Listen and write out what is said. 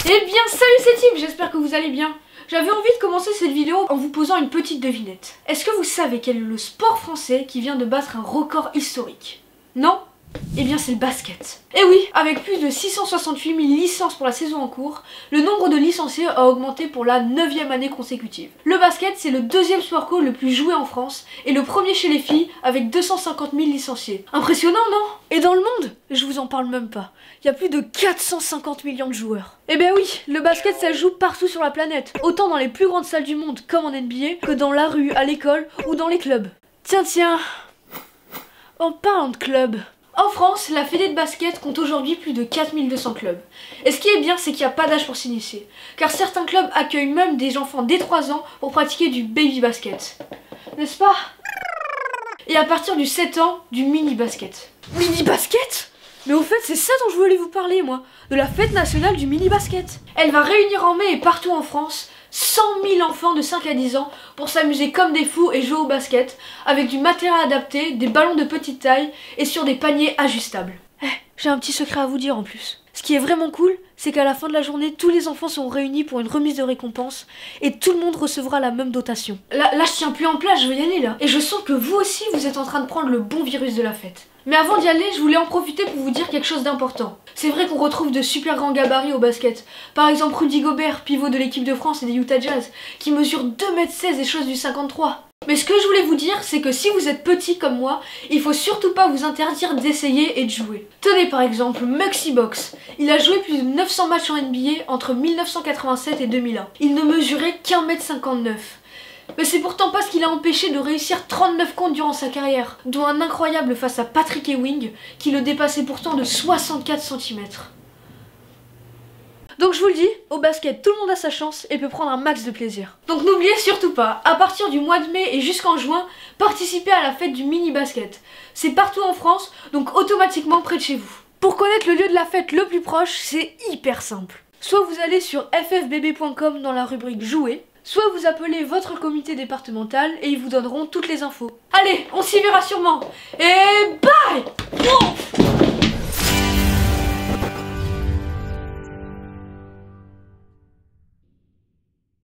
Eh bien salut c'est Tim, j'espère que vous allez bien. J'avais envie de commencer cette vidéo en vous posant une petite devinette. Est-ce que vous savez quel est le sport français qui vient de battre un record historique? Non? Eh bien c'est le basket. Et oui, avec plus de 668 000 licences pour la saison en cours, le nombre de licenciés a augmenté pour la 9e année consécutive. Le basket, c'est le deuxième sport co le plus joué en France et le premier chez les filles avec 250 000 licenciés. Impressionnant, non? Et dans le monde, je vous en parle même pas, il y a plus de 450 millions de joueurs. Eh ben oui, le basket ça se joue partout sur la planète, autant dans les plus grandes salles du monde comme en NBA, que dans la rue, à l'école ou dans les clubs. Tiens, en parlant de clubs... En France, la fédé de basket compte aujourd'hui plus de 4200 clubs. Et ce qui est bien, c'est qu'il n'y a pas d'âge pour s'initier. Car certains clubs accueillent même des enfants dès 3 ans pour pratiquer du baby basket. N'est-ce pas? Et à partir du 7 ans, du mini basket. Mini basket? Mais au fait, c'est ça dont je voulais vous parler, moi. De la fête nationale du mini basket. Elle va réunir en mai et partout en France 100 000 enfants de 5 à 10 ans pour s'amuser comme des fous et jouer au basket avec du matériel adapté, des ballons de petite taille et sur des paniers ajustables. J'ai un petit secret à vous dire en plus. Ce qui est vraiment cool, c'est qu'à la fin de la journée, tous les enfants sont réunis pour une remise de récompense et tout le monde recevra la même dotation. Là je tiens plus en place, je veux y aller là. Et je sens que vous aussi, vous êtes en train de prendre le bon virus de la fête. Mais avant d'y aller, je voulais en profiter pour vous dire quelque chose d'important. C'est vrai qu'on retrouve de super grands gabarits au basket. Par exemple Rudy Gobert, pivot de l'équipe de France et des Utah Jazz, qui mesure 2,16 m et chose du 53. Mais ce que je voulais vous dire, c'est que si vous êtes petit comme moi, il faut surtout pas vous interdire d'essayer et de jouer. Tenez par exemple Muggsy Bogues. Il a joué plus de 900 matchs en NBA entre 1987 et 2001. Il ne mesurait qu'1,59 m. Mais c'est pourtant pas ce qui l'a empêché de réussir 39 comptes durant sa carrière, dont un incroyable face à Patrick Ewing, qui le dépassait pourtant de 64 cm. Donc je vous le dis, au basket, tout le monde a sa chance et peut prendre un max de plaisir. Donc n'oubliez surtout pas, à partir du mois de mai et jusqu'en juin, participez à la fête du mini basket. C'est partout en France, donc automatiquement près de chez vous. Pour connaître le lieu de la fête le plus proche, c'est hyper simple. Soit vous allez sur ffbb.com dans la rubrique jouer, soit vous appelez votre comité départemental et ils vous donneront toutes les infos. Allez, on s'y verra sûrement. Et